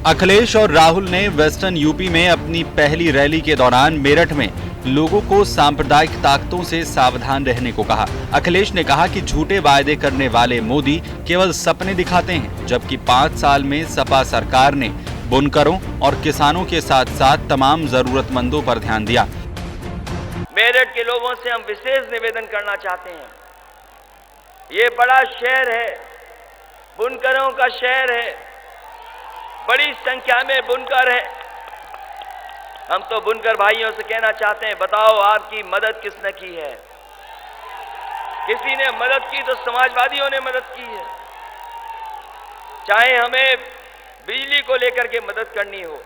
अखिलेश और राहुल ने western UP में अपनी पहली रैली के दौरान मेरठ में लोगों को सांप्रदायिक ताकतों से सावधान रहने को कहा। अखिलेश ने कहा कि झूठे वायदे करने वाले मोदी केवल सपने दिखाते हैं, जबकि 5 साल में सपा सरकार ने बुनकरों और किसानों के साथ साथ तमाम जरूरतमंदों पर ध्यान दिया। मेरठ के लोगों से हम विशेष निवेदन करना चाहते हैं। ये बड़ा शहर है, बुनकरों का शहर है, बड़ी संख्या में बुनकर है। हम तो बुनकर भाइयों से कहना चाहते हैं, बताओ आपकी मदद किसने की है? किसी ने मदद की तो समाजवादियों ने मदद की है। चाहे हमें बिजली को लेकर के मदद करनी हो,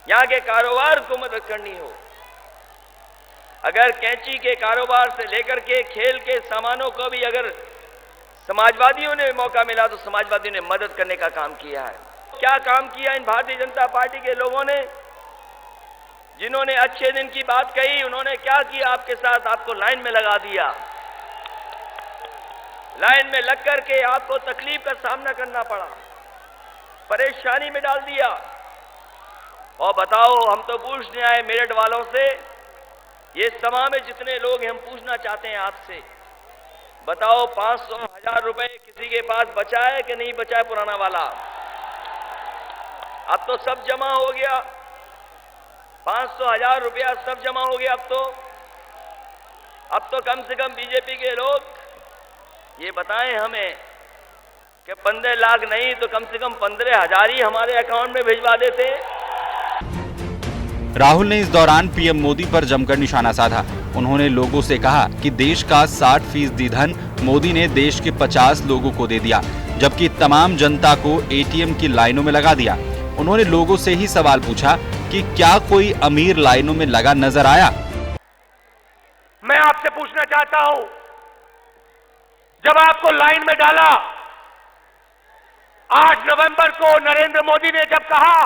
यहाँ के कारोबार को मदद करनी हो, अगर कैंची के कारोबार से लेकर के खेल के सामानों को भी अगर समाजवादियों ने मौका मिला तो समाजवादियों ने मदद करने का काम किया है। क्या काम किया इन भारतीय जनता पार्टी के लोगों ने? जिन्होंने अच्छे दिन की बात कही, उन्होंने क्या किया आपके साथ? आपको लाइन में लगा दिया, लाइन में लग करके आपको तकलीफ का सामना करना पड़ा, परेशानी में डाल दिया। और बताओ, हम तो पूछने आए मेरठ वालों से, ये सभा में जितने लोग हैं, हम पूछना चाहते हैं आपसे, बताओ 500-1000 रुपए किसी के पास बचा है कि नहीं बचा है? पुराना वाला अब तो सब जमा हो गया, 500-1000 रुपया सब जमा हो गया। अब तो कम से कम बीजेपी के लोग ये बताएं हमें कि 15 लाख नहीं तो कम से कम 15,000 ही हमारे अकाउंट में भिजवा देते। राहुल ने इस दौरान पीएम मोदी पर जमकर निशाना साधा। उन्होंने लोगों से कहा कि देश का 60% धन मोदी ने देश के 50 लोगों को दे दिया, जबकि तमाम जनता को एटीएम की लाइनों में लगा दिया। उन्होंने लोगों से ही सवाल पूछा कि क्या कोई अमीर लाइनों में लगा नजर आया? मैं आपसे पूछना चाहता हूं, जब आपको लाइन में डाला 8 नवंबर को नरेंद्र मोदी ने जब कहा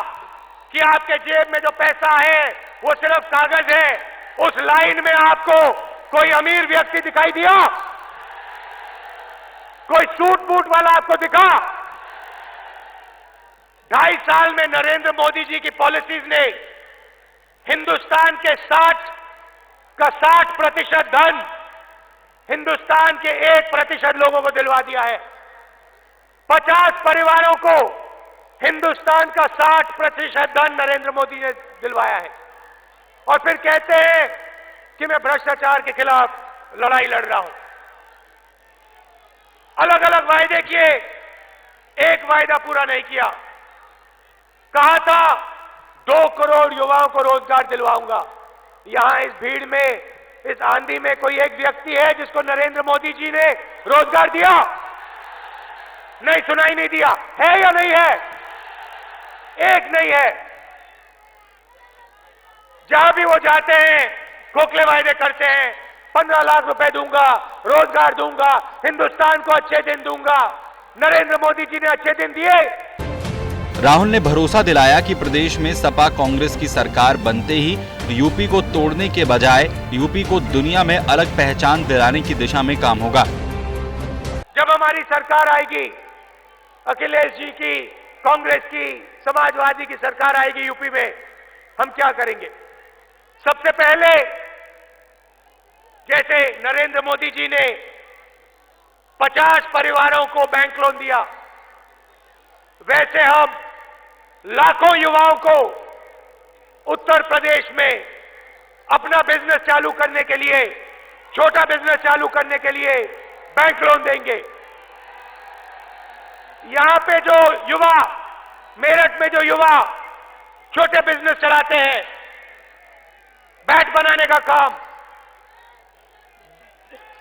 कि आपके जेब में जो पैसा है वो सिर्फ कागज है, उस लाइन में आपको कोई अमीर व्यक्ति दिखाई दिया? कोई सूट बूट वाला आपको दिखा? 2.5 साल में नरेंद्र मोदी जी की पॉलिसीज ने हिंदुस्तान के 60% धन हिंदुस्तान के 1% लोगों को दिलवा दिया है। 50 परिवारों को हिंदुस्तान का 60% धन नरेंद्र मोदी ने दिलवाया है। और फिर कहते हैं कि मैं भ्रष्टाचार के खिलाफ लड़ाई लड़ रहा हूं। अलग अलग वायदे किए, एक वायदा पूरा नहीं किया। कहा था 2 करोड़ युवाओं को रोजगार दिलवाऊंगा। यहां इस भीड़ में, इस आंधी में कोई एक व्यक्ति है जिसको नरेंद्र मोदी जी ने रोजगार दिया? नहीं, सुनाई नहीं दिया। है या नहीं है? एक नहीं है। जहां भी वो जाते हैं खोखले वायदे करते हैं, 15 लाख रुपए दूंगा, रोजगार दूंगा, हिंदुस्तान को अच्छे दिन दूंगा। नरेंद्र मोदी जी ने अच्छे दिन दिए? राहुल ने भरोसा दिलाया कि प्रदेश में सपा कांग्रेस की सरकार बनते ही यूपी को तोड़ने के बजाय यूपी को दुनिया में अलग पहचान दिलाने की दिशा में काम होगा। जब हमारी सरकार आएगी, अखिलेश जी की, कांग्रेस की, समाजवादी की सरकार आएगी यूपी में, हम क्या करेंगे? सबसे पहले जैसे नरेंद्र मोदी जी ने 50 परिवारों को बैंक लोन दिया, वैसे हम लाखों युवाओं को उत्तर प्रदेश में अपना बिजनेस चालू करने के लिए, छोटा बिजनेस चालू करने के लिए बैंक लोन देंगे। यहां पे जो युवा, मेरठ में जो युवा छोटे बिजनेस चलाते हैं, बैट बनाने का काम,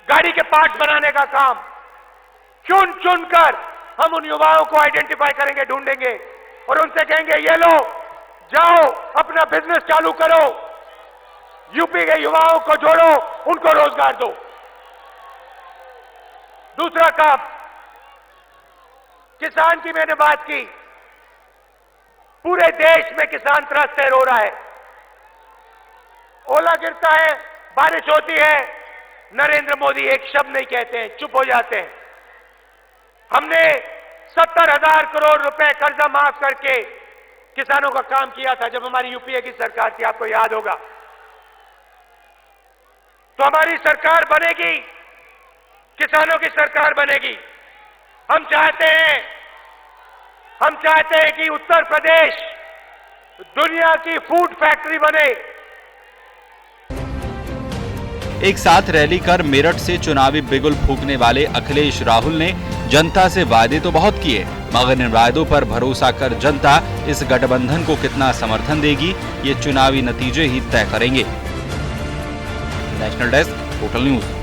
गाड़ी के पार्ट बनाने का काम, चुन चुन कर हम उन युवाओं को आइडेंटिफाई करेंगे, ढूंढेंगे और उनसे कहेंगे, ये लो, जाओ अपना बिजनेस चालू करो, यूपी के युवाओं को जोड़ो, उनको रोजगार दो। दूसरा काम, किसान की मैंने बात की। पूरे देश में किसान त्रस्त है, रो रहा है। ओला गिरता है, बारिश होती है, नरेंद्र मोदी एक शब्द नहीं कहते हैं, चुप हो जाते हैं। हमने 70,000 करोड़ रुपए कर्जा माफ करके किसानों का काम किया था जब हमारी यूपीए की सरकार थी, आपको याद होगा। तो हमारी सरकार बनेगी, किसानों की सरकार बनेगी। हम चाहते हैं कि उत्तर प्रदेश दुनिया की फूड फैक्ट्री बने। एक साथ रैली कर मेरठ से चुनावी बिगुल फूंकने वाले अखिलेश राहुल ने जनता से वादे तो बहुत किए, मगर इन वादों पर भरोसा कर जनता इस गठबंधन को कितना समर्थन देगी, ये चुनावी नतीजे ही तय करेंगे। National desk, total news.